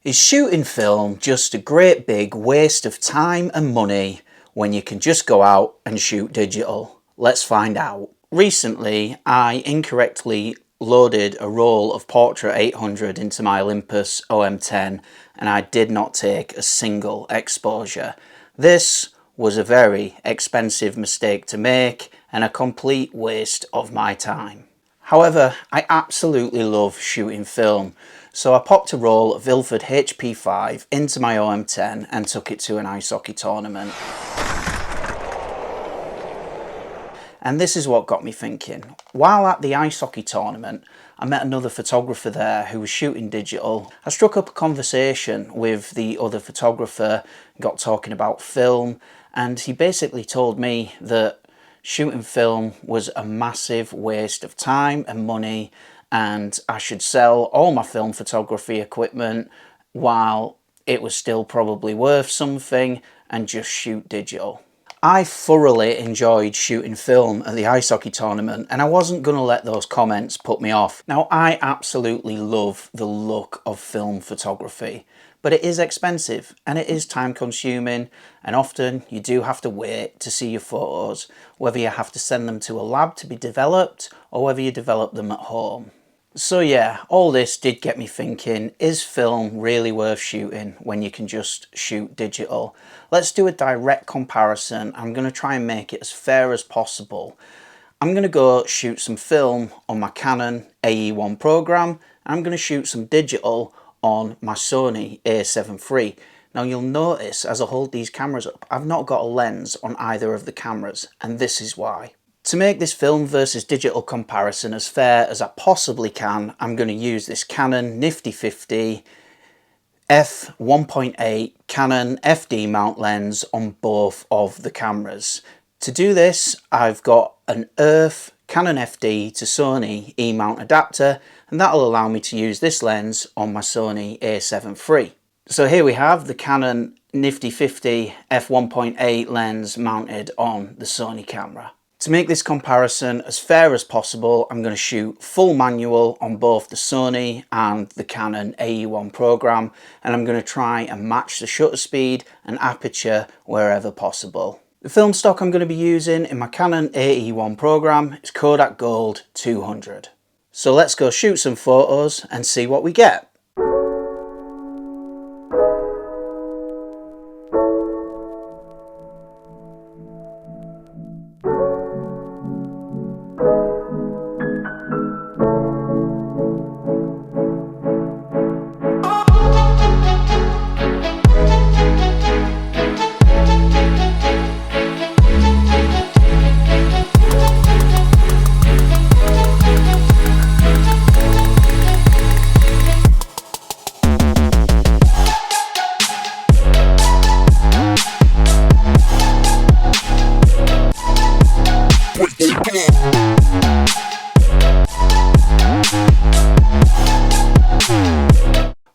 Is shooting film just a great big waste of time and money when you can just go out and shoot digital? Let's find out. Recently, I incorrectly loaded a roll of Portra 800 into my Olympus OM10 and I did not take a single exposure. This was a very expensive mistake to make and a complete waste of my time. However, I absolutely love shooting film, so I popped a roll of Ilford HP5 into my OM10 and took it to an ice hockey tournament. And this is what got me thinking. While at the ice hockey tournament, I met another photographer there who was shooting digital. I struck up a conversation with the other photographer, got talking about film, and he basically told me that shooting film was a massive waste of time and money, and I should sell all my film photography equipment while it was still probably worth something and just shoot digital. I thoroughly enjoyed shooting film at the ice hockey tournament and I wasn't going to let those comments put me off. Now, I absolutely love the look of film photography, but it is expensive and it is time consuming, and often you do have to wait to see your photos, whether you have to send them to a lab to be developed or whether you develop them at home. So yeah, all this did get me thinking, is film really worth shooting when you can just shoot digital? Let's do a direct comparison. I'm going to try and make it as fair as possible. I'm going to go shoot some film on my Canon AE-1 Program. I'm going to shoot some digital on my Sony A7 III. Now you'll notice as I hold these cameras up, I've not got a lens on either of the cameras, and this is why. To make this film versus digital comparison as fair as I possibly can, I'm going to use this Canon Nifty 50 f1.8 Canon FD mount lens on both of the cameras. To do this, I've got an URTH Canon FD to Sony E-mount adapter, and that'll allow me to use this lens on my Sony A7 III. So here we have the Canon Nifty 50 f1.8 lens mounted on the Sony camera. To make this comparison as fair as possible, I'm going to shoot full manual on both the Sony and the Canon AE-1 Program, and I'm going to try and match the shutter speed and aperture wherever possible. The film stock I'm going to be using in my Canon AE-1 Program is Kodak Gold 200. So let's go shoot some photos and see what we get.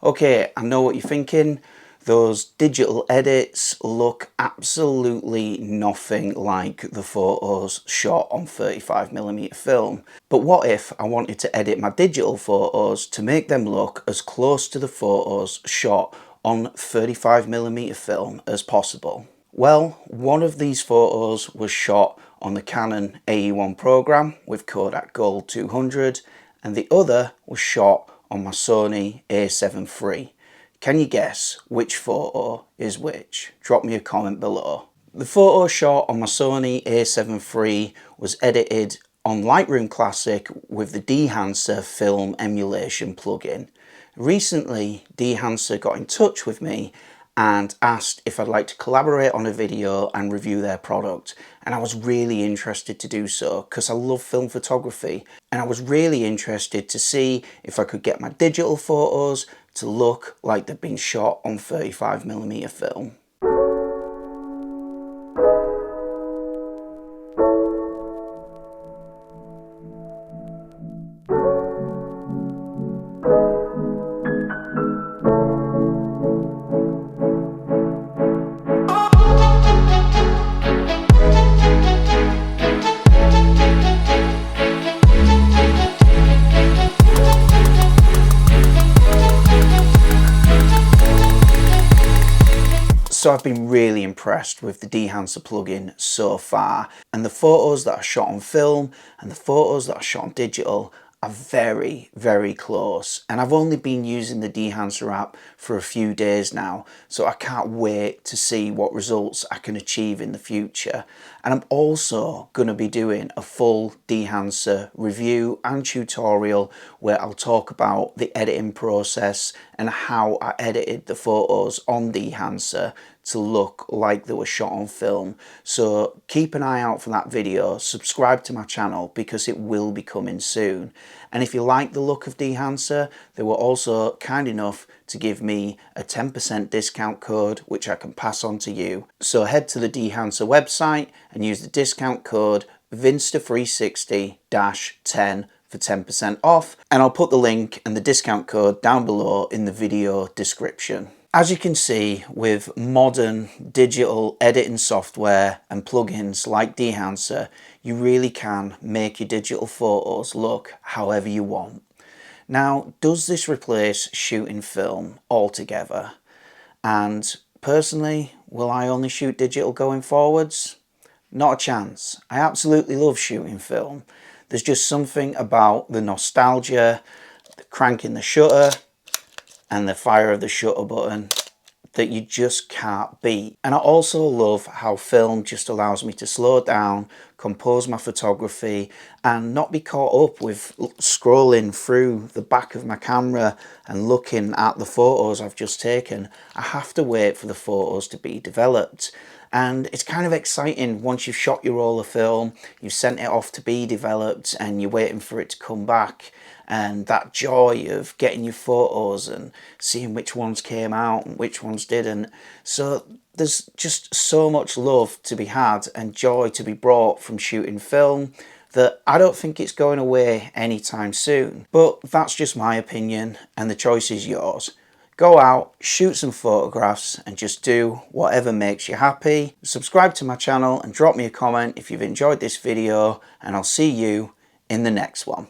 Okay, I know what you're thinking. Those digital edits look absolutely nothing like the photos shot on 35mm film. But what if I wanted to edit my digital photos to make them look as close to the photos shot on 35mm film as possible? Well, one of these photos was shot on the Canon AE-1 Program with Kodak Gold 200, and the other was shot on my Sony A7 III. Can you guess which photo is which? Drop me a comment below. The photo shot on my Sony A7 III was edited on Lightroom Classic with the Dehancer film emulation plugin. Recently, Dehancer got in touch with me and asked if I'd like to collaborate on a video and review their product, and I was really interested to do so because I love film photography, and I was really interested to see if I could get my digital photos to look like they've been shot on 35mm film. So I've been really impressed with the Dehancer plugin so far, and the photos that I shot on film and the photos that I shot on digital are very, very close. And I've only been using the Dehancer app for a few days now, so I can't wait to see what results I can achieve in the future. And I'm also going to be doing a full Dehancer review and tutorial where I'll talk about the editing process and how I edited the photos on Dehancer to look like they were shot on film. So keep an eye out for that video, subscribe to my channel because it will be coming soon. And if you like the look of Dehancer, they were also kind enough to give me a 10% discount code which I can pass on to you. So head to the Dehancer website and use the discount code Vinsta360-10 for 10% off, and I'll put the link and the discount code down below in the video description. As you can see, with modern digital editing software and plugins like Dehancer, you really can make your digital photos look however you want. Now, does this replace shooting film altogether? And personally, will I only shoot digital going forwards? Not a chance. I absolutely love shooting film. There's just something about the nostalgia, the cranking the shutter, and the fire of the shutter button that you just can't beat. And I also love how film just allows me to slow down, compose my photography, and not be caught up with scrolling through the back of my camera and looking at the photos I've just taken. I have to wait for the photos to be developed. And it's kind of exciting once you've shot your roll of film, you've sent it off to be developed and you're waiting for it to come back, and that joy of getting your photos and seeing which ones came out and which ones didn't. So there's just so much love to be had and joy to be brought from shooting film that I don't think it's going away anytime soon. But that's just my opinion and the choice is yours. Go out, shoot some photographs and just do whatever makes you happy. Subscribe to my channel and drop me a comment if you've enjoyed this video, and I'll see you in the next one.